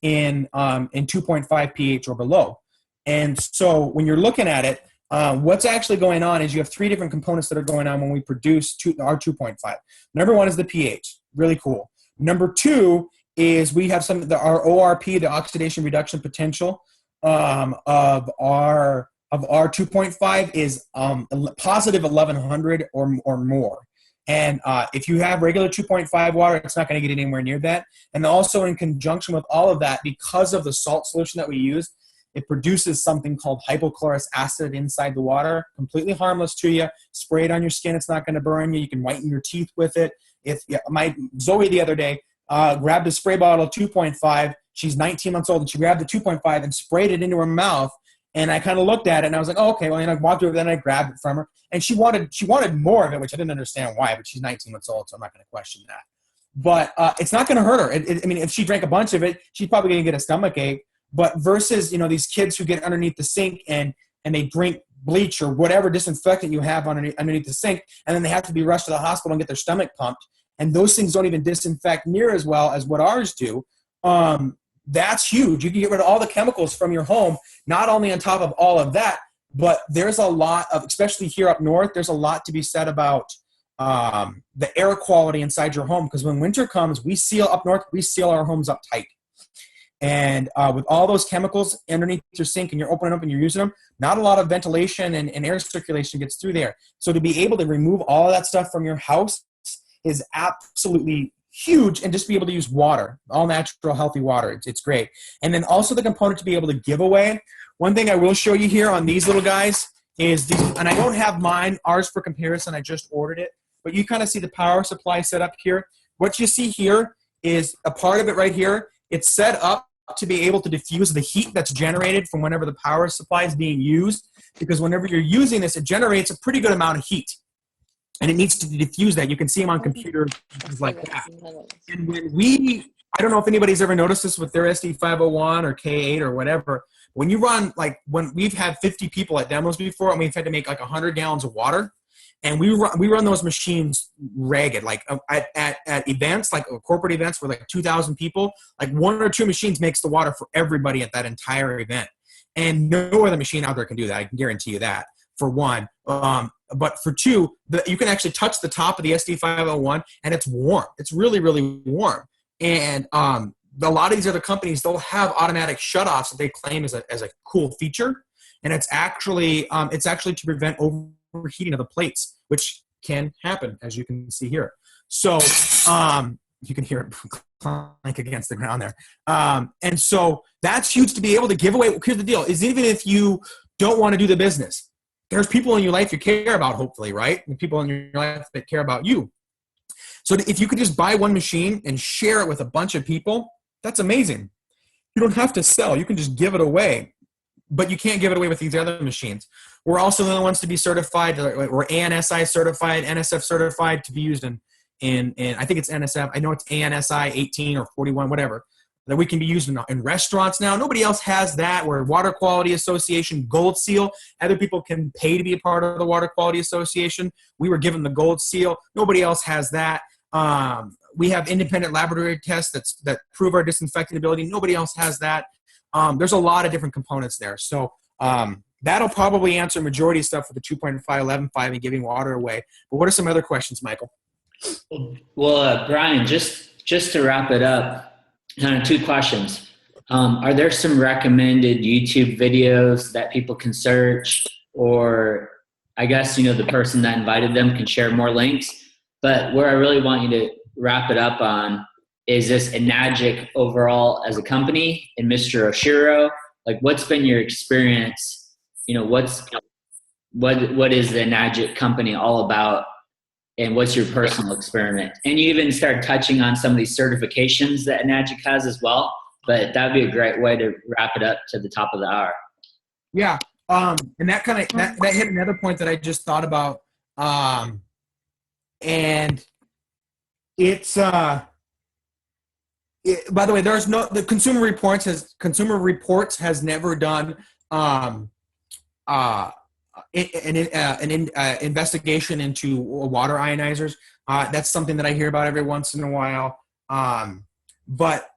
Speaker 2: in 2.5 pH or below. And so when you're looking at it, what's actually going on is you have three different components that are going on when we produce our 2.5. Number one is the pH, really cool. Number two is we have our ORP, the oxidation reduction potential of our 2.5 is positive 1100 or more. And if you have regular 2.5 water, it's not going to get anywhere near that. And also in conjunction with all of that, because of the salt solution that we use, It produces something called hypochlorous acid inside the water, completely harmless to you. Spray it on your skin. It's not going to burn you. You can whiten your teeth with it. My Zoe the other day grabbed a spray bottle, 2.5. She's 19 months old, and she grabbed the 2.5 and sprayed it into her mouth. And I kind of looked at it, and I was like, oh, okay. Well, and I walked over, then I grabbed it from her. And she wanted more of it, which I didn't understand why, but she's 19 months old, so I'm not going to question that. But it's not going to hurt her. I mean, if she drank a bunch of it, she's probably going to get a stomach ache. But versus, these kids who get underneath the sink and they drink bleach or whatever disinfectant you have underneath the sink, and then they have to be rushed to the hospital and get their stomach pumped. And those things don't even disinfect near as well as what ours do. That's huge. You can get rid of all the chemicals from your home, not only on top of all of that, but there's a lot of, especially here up north, there's a lot to be said about the air quality inside your home. Because when winter comes, we seal our homes up tight. And with all those chemicals underneath your sink and you're opening up and you're using them, not a lot of ventilation and air circulation gets through there. So to be able to remove all of that stuff from your house is absolutely huge, and just be able to use water, all natural, healthy water. It's great. And then also the component to be able to give away. One thing I will show you here on these little guys is these, and I don't have ours for comparison. I just ordered it, but you kind of see the power supply set up here. What you see here is a part of it right here. It's set up to be able to diffuse the heat that's generated from whenever the power supply is being used, because whenever you're using this, it generates a pretty good amount of heat. And it needs to diffuse that. You can see them on computers like that. And I don't know if anybody's ever noticed this with their SD501 or K8 or whatever. When you run, when we've had 50 people at demos before, and we've had to make 100 gallons of water, and we run those machines ragged. At events, corporate events with 2,000 people, 1 or 2 machines makes the water for everybody at that entire event. And no other machine out there can do that. I can guarantee you that, for one. But for two, you can actually touch the top of the SD501 and it's warm. It's really, really warm. And a lot of these other companies, they'll have automatic shutoffs that they claim as a cool feature. And it's actually to prevent overheating of the plates, which can happen, as you can see here. So you can hear it clank against the ground there. And so that's huge to be able to give away. Here's the deal, is even if you don't want to do the business, there's people in your life you care about, hopefully, right? And people in your life that care about you. So if you could just buy one machine and share it with a bunch of people, that's amazing. You don't have to sell. You can just give it away. But you can't give it away with these other machines. We're also the ones to be certified. We're ANSI certified, NSF certified to be used in I think it's NSF. I know it's ANSI 18 or 41, whatever. That we can be used in restaurants now. Nobody else has that. We're Water Quality Association Gold Seal. Other people can pay to be a part of the Water Quality Association. We were given the Gold Seal. Nobody else has that. We have independent laboratory tests that prove our disinfecting ability. Nobody else has that. There's a lot of different components there. So that'll probably answer majority of stuff with the 2.5, 11.5 and giving water away. But what are some other questions, Michael?
Speaker 1: Well, Brian, just to wrap it up, kind of 2 questions. Are there some recommended YouTube videos that people can search, or I guess, the person that invited them can share more links? But where I really want you to wrap it up on is this Enagic overall as a company and Mr. Oshiro. What's been your experience? What is the Enagic company all about? And what's your personal experiment? And you even start touching on some of these certifications that Enagic has as well. But that'd be a great way to wrap it up to the top of the hour.
Speaker 2: Yeah. And that kind of that hit another point that I just thought about. And it's by the way, the Consumer Reports has never done an investigation into water ionizers. That's something that I hear about every once in a while. But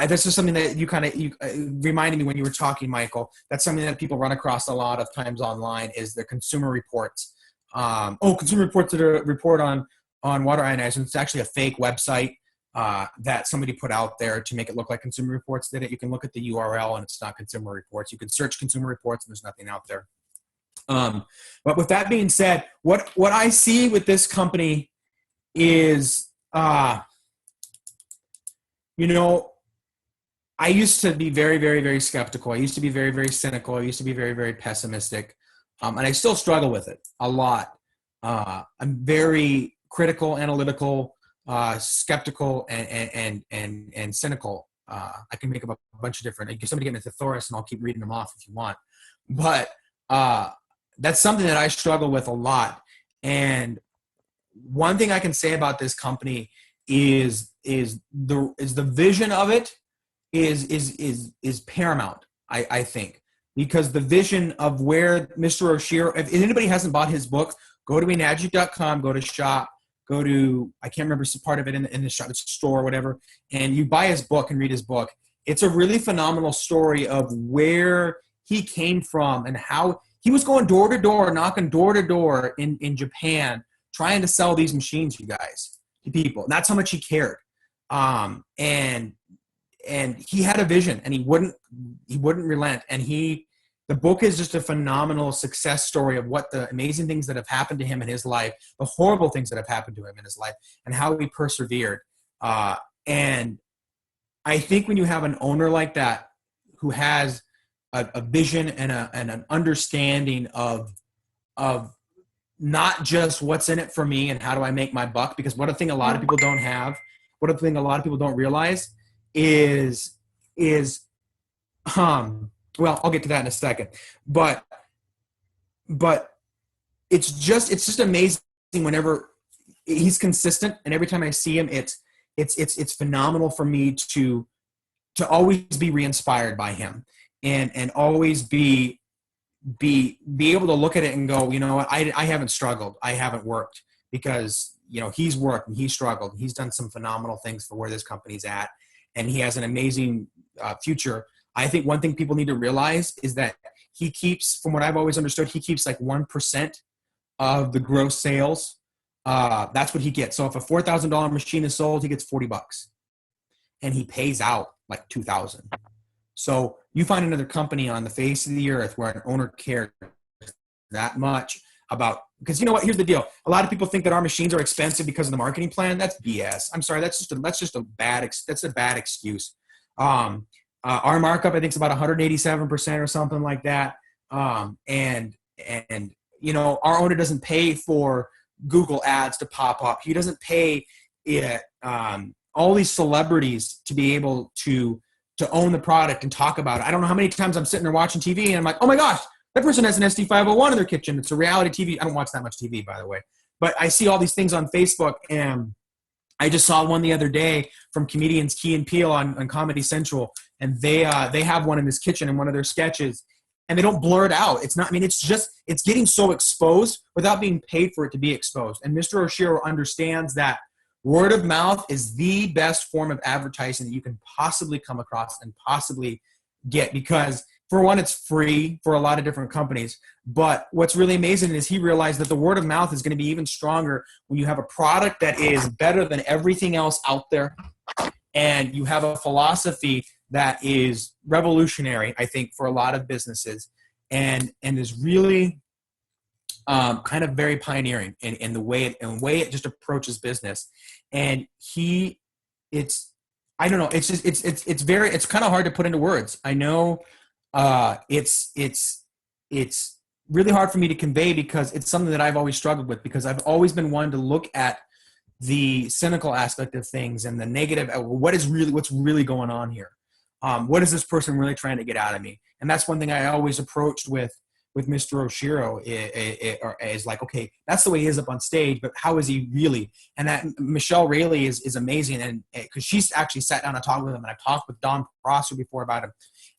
Speaker 2: this is something that you reminded me when you were talking, Michael. That's something that people run across a lot of times online is the Consumer Reports. Consumer Reports that report on water ionizers. It's actually a fake website that somebody put out there to make it look like Consumer Reports did it. You can look at the URL and it's not Consumer Reports. You can search Consumer Reports and there's nothing out there. But with that being said, what I see with this company is, I used to be very, very, very skeptical. I used to be very, very cynical. I used to be very, very pessimistic. And I still struggle with it a lot. I'm very critical, analytical, skeptical, and cynical. I can make up a bunch of different. Somebody get me a thesaurus, and I'll keep reading them off if you want. But that's something that I struggle with a lot. And one thing I can say about this company is the vision of it is paramount. I think, because the vision of where Mr. Oshiro, if anybody hasn't bought his book, go to enagic.com, go to shop, go to, I can't remember part of it in the shop, store or whatever, and you buy his book and read his book. It's a really phenomenal story of where he came from and how he was going door to door, knocking door to door in Japan, trying to sell these machines, you guys, to people. And that's how much he cared. And he had a vision, and he wouldn't relent. And the book is just a phenomenal success story of what the amazing things that have happened to him in his life, the horrible things that have happened to him in his life, and how he persevered. And I think when you have an owner like that who has a vision and an understanding of not just what's in it for me and how do I make my buck, because what a thing a lot of people don't have, what a thing a lot of people don't realize is well, I'll get to that in a second, but it's just amazing whenever he's consistent, and every time I see him, it's phenomenal for me to always be re-inspired by him, and always be able to look at it and go, you know what, I haven't struggled, I haven't worked, because he's worked and he's struggled, and he's done some phenomenal things for where this company's at, and he has an amazing future. I think one thing people need to realize is that he keeps, from what I've always understood, he keeps like 1% of the gross sales. That's what he gets. So if a $4,000 machine is sold, he gets $40, and he pays out like $2,000. So you find another company on the face of the earth where an owner cares that much about, because you know what? Here's the deal. A lot of people think that our machines are expensive because of the marketing plan. That's BS. I'm sorry. That's a bad excuse. Our markup, I think, is about 187% or something like that. And our owner doesn't pay for Google ads to pop up. He doesn't pay all these celebrities to be able to own the product and talk about it. I don't know how many times I'm sitting there watching TV and I'm like, oh my gosh, that person has an SD501 in their kitchen. It's a reality TV. I don't watch that much TV, by the way, but I see all these things on Facebook, and I just saw one the other day from comedians Key and Peele on Comedy Central, and they have one in this kitchen in one of their sketches, and they don't blur it out. It's not, I mean, it's getting so exposed without being paid for it to be exposed. And Mr. Oshiro understands that word of mouth is the best form of advertising that you can possibly come across and possibly get, because for one, it's free for a lot of different companies. But what's really amazing is he realized that the word of mouth is going to be even stronger when you have a product that is better than everything else out there, and you have a philosophy that is revolutionary, I think, for a lot of businesses, and is really kind of very pioneering in the way it just approaches business. And it's kind of hard to put into words. I know it's really hard for me to convey, because it's something that I've always struggled with, because I've always been one to look at the cynical aspect of things and the negative. What's really going on here? What is this person really trying to get out of me? And that's one thing I always approached with Mr. Oshiro is like, okay, that's the way he is up on stage, but how is he really? And that Michelle Rayleigh is amazing, and because she's actually sat down and talked with him, and I've talked with Don Prosser before about him.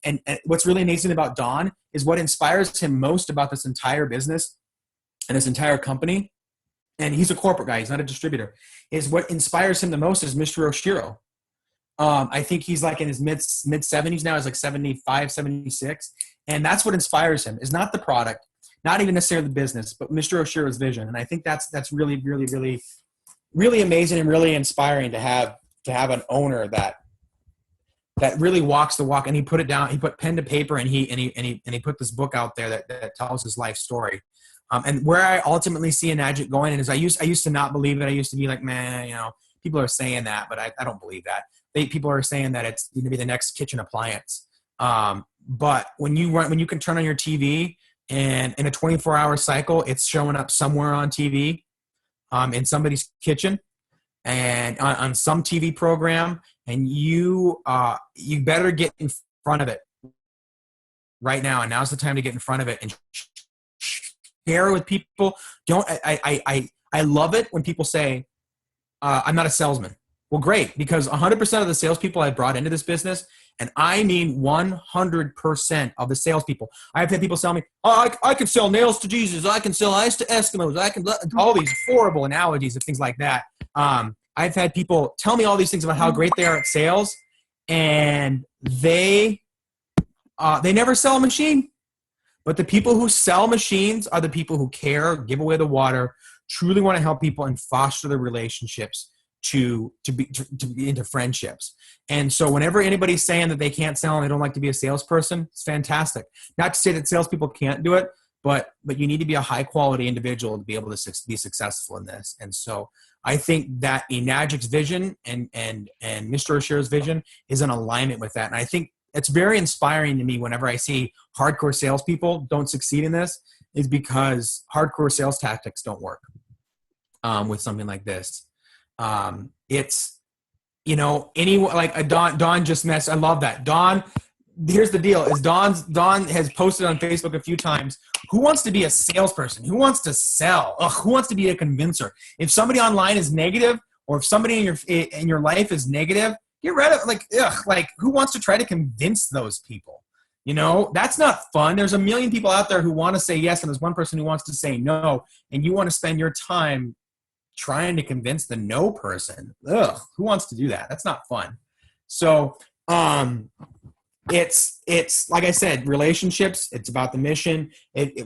Speaker 2: And what's really amazing about Don is what inspires him most about this entire business and this entire company, and he's a corporate guy, he's not a distributor, is what inspires him the most is Mr. Oshiro. I think he's like in his mid 70s now. He's like 75, 76. And that's what inspires him, is not the product, not even necessarily the business, but Mr. Oshiro's vision. And I think that's really, really, really, really amazing and really inspiring to have an owner that really walks the walk. And he put it down, he put pen to paper, and he put this book out there that tells his life story. And where I ultimately see Enagic going is I used to not believe it. I used to be like, man, People are saying that, but I don't believe that. People are saying that it's going to be the next kitchen appliance. But when you can turn on your TV and in a 24-hour cycle, it's showing up somewhere on TV, in somebody's kitchen and on some TV program, and you better get in front of it right now. And now's the time to get in front of it and share with people. I love it when people say, I'm not a salesman. Well, great, because 100% of the salespeople I brought into this business, and I mean 100% of the salespeople, I've had people tell me, oh, I can sell nails to Jesus. I can sell ice to Eskimos. I can, all these horrible analogies and things like that. I've had people tell me all these things about how great they are at sales, and they never sell a machine. But the people who sell machines are the people who care, give away the water, truly want to help people and foster the relationships to be into friendships. And so whenever anybody's saying that they can't sell and they don't like to be a salesperson, it's fantastic. Not to say that salespeople can't do it, but you need to be a high quality individual to be able to be successful in this. And so I think that Enagic's vision and Mr. O'Shea's vision is in alignment with that. And I think it's very inspiring to me whenever I see hardcore salespeople don't succeed in this, is because hardcore sales tactics don't work with something like this. It's, anyone like a Don just messed. I love that. Don, here's the deal is Don has posted on Facebook a few times. Who wants to be a salesperson? Who wants to sell? Who wants to be a convincer? If somebody online is negative, or if somebody in your life is negative, get rid of who wants to try to convince those people? That's not fun. There's a million people out there who want to say yes, and there's one person who wants to say no, and you want to spend your time trying to convince the no person. Who wants to do that? That's not fun. So it's like I said, relationships. It's about the mission.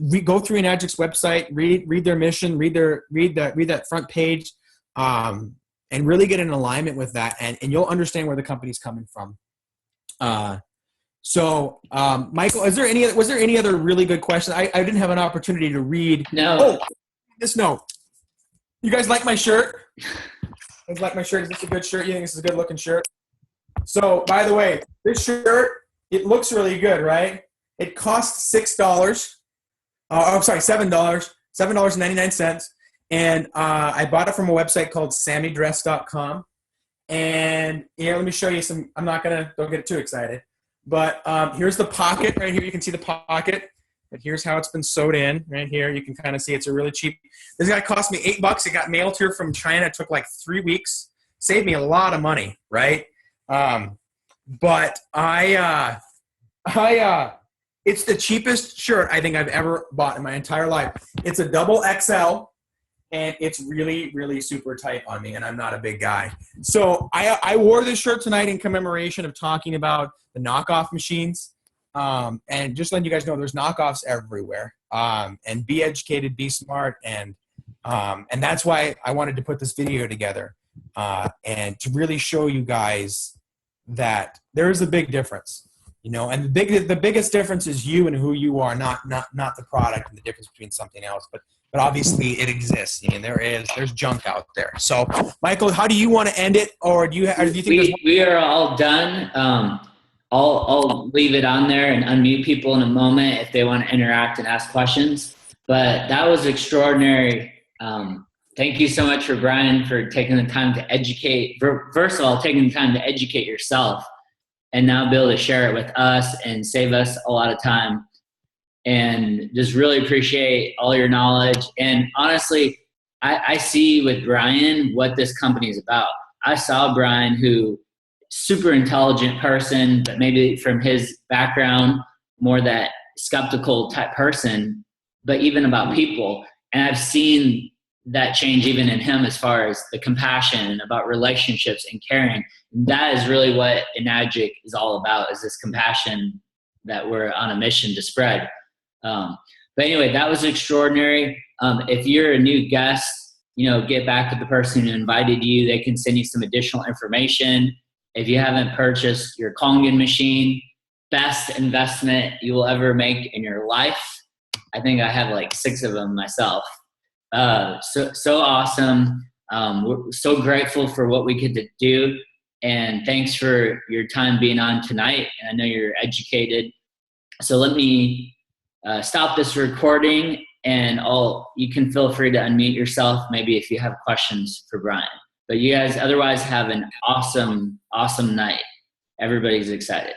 Speaker 2: We go through Enagic's website, read their mission, read that front page, and really get in alignment with that, and you'll understand where the company's coming from. So, Michael, was there any other really good questions? I didn't have an opportunity to read.
Speaker 1: No.
Speaker 2: Oh, this note. You guys like my shirt? You guys like my shirt? Is this a good shirt? You think this is a good looking shirt? So, by the way, this shirt, it looks really good, right? It costs $6. $7. $7.99. And I bought it from a website called sammydress.com. And here, let me show you some. Don't get too excited. But here's the pocket right here. You can see the pocket. But here's how it's been sewed in right here. You can kind of see it's a really cheap. This guy cost me $8. It got mailed here from China. It took like 3 weeks. Saved me a lot of money, right? But it's the cheapest shirt I think I've ever bought in my entire life. It's a double XL, and it's really, really super tight on me, and I'm not a big guy. So I wore this shirt tonight in commemoration of talking about the knockoff machines. And just letting you guys know, there's knockoffs everywhere. And be educated, be smart, and that's why I wanted to put this video together, and to really show you guys that there is a big difference, and the biggest difference is you and who you are, not the product and the difference between something else. But obviously it exists, and there's junk out there. So, Michael, how do you want to end it, or do you think
Speaker 1: we are all done? I'll leave it on there and unmute people in a moment if they want to interact and ask questions. But that was extraordinary. Thank you so much for Brian for taking the time to educate. First of all, taking the time to educate yourself, and now be able to share it with us and save us a lot of time. And just really appreciate all your knowledge. And honestly, I see with Brian what this company is about. I saw Brian, who super intelligent person, but maybe from his background, more that skeptical type person, but even about people. And I've seen that change even in him as far as the compassion about relationships and caring. That is really what Enagic is all about, is this compassion that we're on a mission to spread. But anyway, that was extraordinary. If you're a new guest, get back to the person who invited you. They can send you some additional information. If you haven't purchased your Kangen machine, best investment you will ever make in your life. I think I have like 6 of them myself. So awesome. We're so grateful for what we get to do. And thanks for your time being on tonight. And I know you're educated. So let me stop this recording, and you can feel free to unmute yourself, maybe if you have questions for Brian. But you guys otherwise have an awesome, awesome night. Everybody's excited.